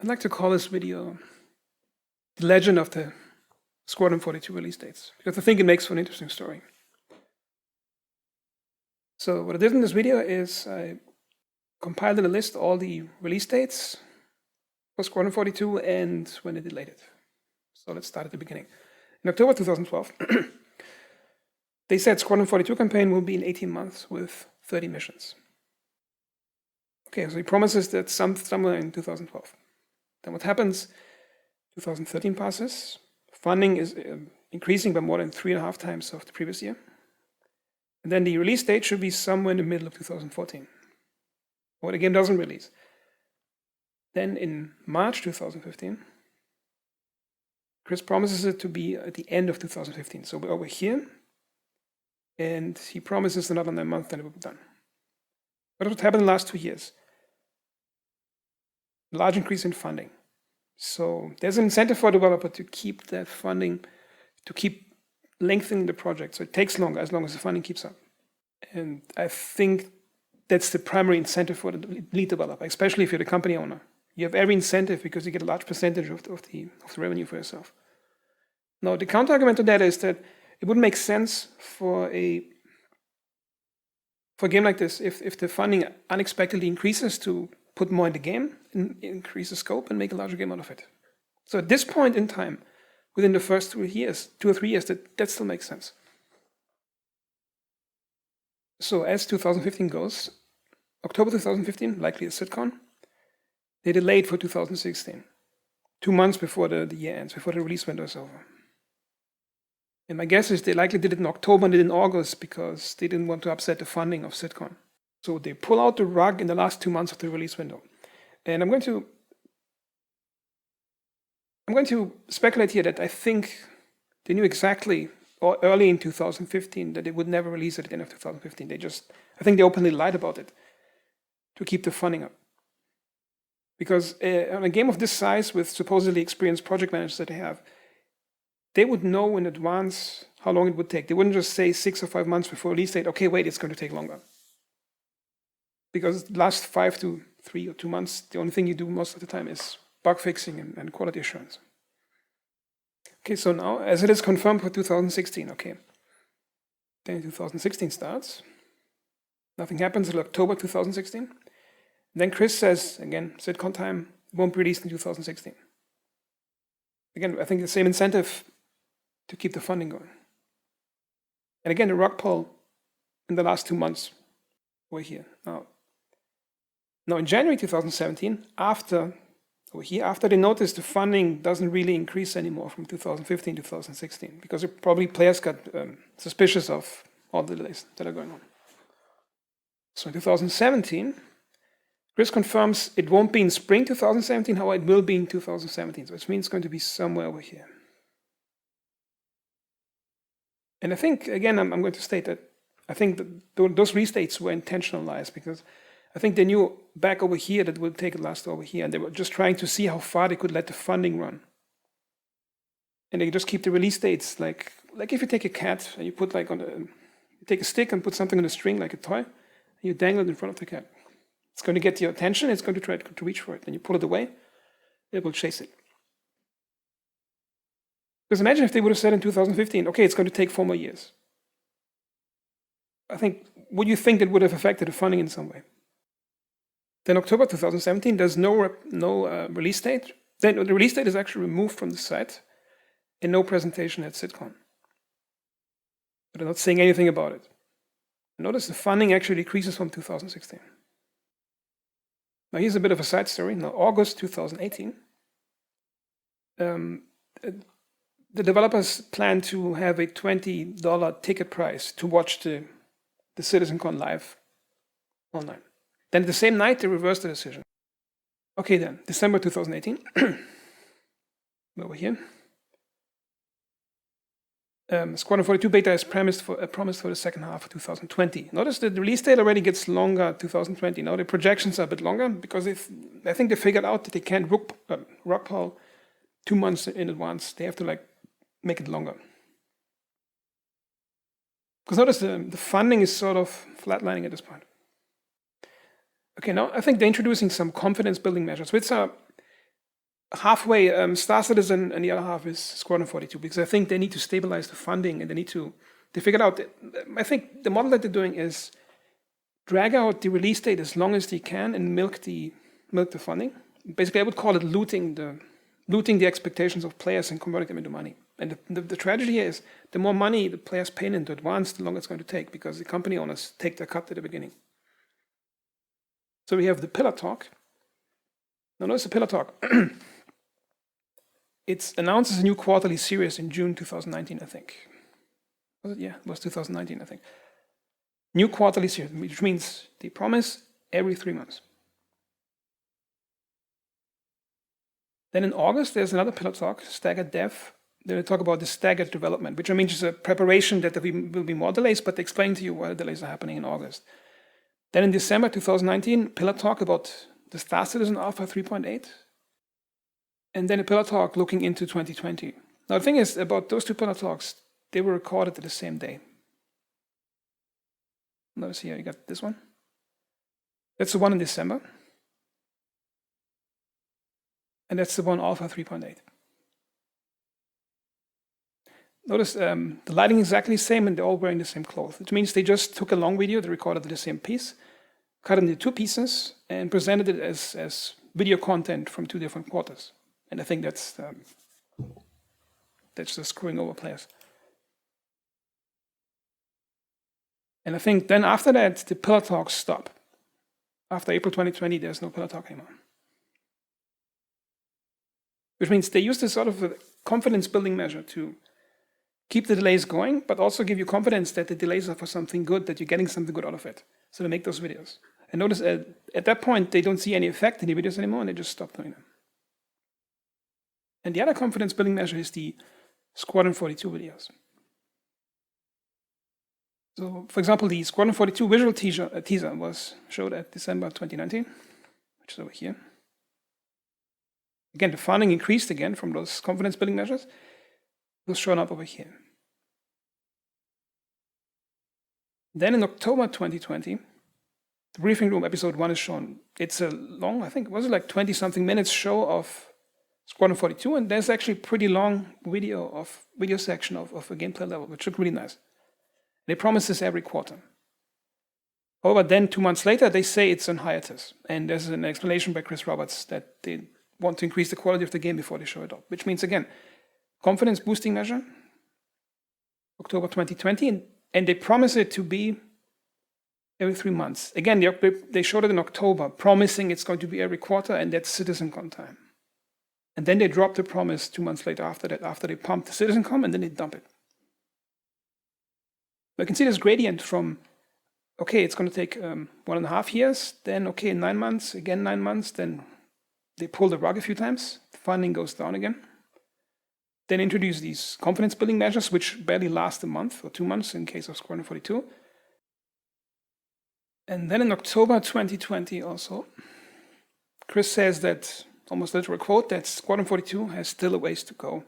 I'd like to call this video The Legend of the Squadron 42 release dates, because I think it makes for an interesting story. So what I did in this video is I compiled in a list all the release dates for Squadron 42 and when it delayed it. So let's start at the beginning. In October 2012, they said Squadron 42 campaign will be in 18 months with 30 missions. Okay, so he promises that somewhere in 2012. Then what happens? 2013 passes. Funding is increasing by more than 3.5 times of the previous year. And then the release date should be somewhere in the middle of 2014. Or the game doesn't release. Then in March 2015, Chris promises it to be at the end of 2015. So we're over here. And he promises another 9 months, then it will be done. But what happened in the last 2 years? A large increase in funding. So there's an incentive for a developer to keep that funding, to keep lengthening the project. So it takes longer as long as the funding keeps up. And I think that's the primary incentive for the lead developer, especially if you're the company owner. You have every incentive because you get a large percentage of the revenue for yourself. Now, the counter argument to that is that it wouldn't make sense for a game like this if the funding unexpectedly increases to put more in the game, increase the scope, and make a larger game out of it. So at this point in time, within the first 2 or 3 years, that still makes sense. So as 2015 goes, October 2015, likely a sitcom, they delayed for 2016, 2 months before the year ends, before the release window is over. And my guess is they likely did it in October and did it in August because they didn't want to upset the funding of sitcom. So they pull out the rug in the last 2 months of the release window. And I'm going to speculate here that I think they knew exactly, or early in 2015, that they would never release it at the end of 2015. I think they openly lied about it to keep the funding up. Because on a game of this size with supposedly experienced project managers that they have, they would know in advance how long it would take. They wouldn't just say 6 or 5 months before release date, okay, wait, it's going to take longer. Because the last 5 to 3 or 2 months, the only thing you do most of the time is bug fixing and quality assurance. Okay, so now, as it is confirmed for 2016, okay. Then 2016 starts. Nothing happens until October 2016. Then Chris says, again, sitcom time, won't be released in 2016. Again, I think the same incentive to keep the funding going. And again, the rug pull in the last 2 months over here. Now in January 2017, after they noticed the funding doesn't really increase anymore from 2015 to 2016, because probably players got suspicious of all the delays that are going on. So in 2017, Chris confirms it won't be in spring 2017, however, it will be in 2017, which means it's going to be somewhere over here. And I think, again, I'm going to state that I think that those restates were intentional lies, because I think they knew back over here that it would take it last over here, and they were just trying to see how far they could let the funding run. And they just keep the release dates like if you take a cat and you put you take a stick and put something on a string like a toy, and you dangle it in front of the cat. It's going to get your attention, it's going to try to reach for it, and you pull it away, it will chase it. Because imagine if they would have said in 2015, okay, it's going to take 4 more years. Would you think that would have affected the funding in some way? Then October 2017, there's no release date. Then the release date is actually removed from the site and no presentation at sitcom. But they're not saying anything about it. Notice the funding actually decreases from 2016. Now here's a bit of a side story. Now August 2018, the developers plan to have a $20 ticket price to watch the CitizenCon live online. Then the same night, they reversed the decision. Okay then, December 2018, over here. Squadron 42 beta is promised for the second half of 2020. Notice that the release date already gets longer, 2020. Now the projections are a bit longer because I think they figured out that they can't rug pull 2 months in advance. They have to make it longer. Because notice the funding is sort of flatlining at this point. Okay, now I think they're introducing some confidence building measures, which are halfway Star Citizen, and the other half is Squadron 42, because I think they need to stabilize the funding and they figured out that, I think the model that they're doing is drag out the release date as long as they can and milk the funding. Basically, I would call it looting the expectations of players and converting them into money. And the tragedy here is the more money the players pay into advance, the longer it's going to take, because the company owners take their cut at the beginning. So we have the Pillar Talk. Now notice the Pillar Talk. It announces a new quarterly series in June 2019, I think. Was it? Yeah, it was 2019, I think. New quarterly series, which means they promise every 3 months. Then in August, there's another Pillar Talk, Staggered Dev. They talk about the staggered development, which means it's a preparation that there will be more delays, but they explain to you why the delays are happening in August. Then in December 2019, Pillar Talk about the Star Citizen Alpha 3.8. And then a Pillar Talk looking into 2020. Now the thing is, about those two Pillar Talks, they were recorded at the same day. Notice here, you got this one. That's the one in December. And that's the one Alpha 3.8. Notice the lighting is exactly the same and they're all wearing the same clothes, which means they just took a long video, they recorded the same piece, cut it into 2 pieces, and presented it as video content from 2 different quarters. And I think that's just screwing over players. And I think then after that, the Pillar Talks stop. After April 2020, there's no Pillar Talk anymore. Which means they use this sort of a confidence building measure to keep the delays going, but also give you confidence that the delays are for something good, that you're getting something good out of it. So they make those videos. And notice at that point, they don't see any effect in the videos anymore, and they just stop doing them. And the other confidence building measure is the Squadron 42 videos. So, for example, the Squadron 42 visual teaser was showed at December 2019, which is over here. Again, the funding increased again from those confidence building measures. It was shown up over here. Then in October 2020, the briefing room episode 1 is shown. It's a long, I think, was it like 20-something minutes show of Squadron 42, and there's actually a pretty long video section of a gameplay level, which looked really nice. They promise this every quarter. However, then 2 months later, they say it's on hiatus. And there's an explanation by Chris Roberts that they want to increase the quality of the game before they show it up. Which means, again, confidence boosting measure, October 2020, and they promise it to be every 3 months. Again, they showed it in October, promising it's going to be every quarter, and that's CitizenCon time. And then they dropped the promise 2 months later after that, after they pumped the CitizenCon, and then they dump it. You can see this gradient from, okay, it's going to take 1.5 years, then, okay, 9 months, again 9 months, then they pull the rug a few times, funding goes down again. Then introduce these confidence building measures, which barely last a month or 2 months in case of Squadron 42. And then in October 2020 also, Chris says that, almost literal quote, that Squadron 42 has still a ways to go.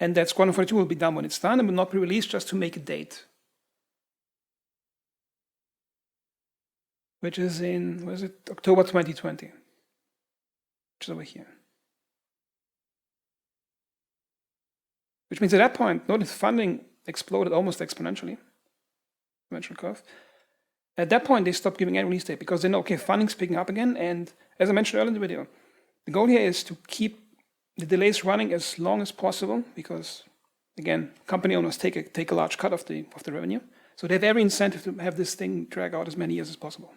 And that Squadron 42 will be done when it's done and will not be released just to make a date. Which is in, what is it, October 2020. Which is over here. Which means at that point, notice funding exploded almost exponentially. Exponential curve. At that point, they stopped giving any release date because they know, okay, funding's picking up again. And as I mentioned earlier in the video, the goal here is to keep the delays running as long as possible because, again, company owners take a large cut of the revenue. So they have every incentive to have this thing drag out as many years as possible.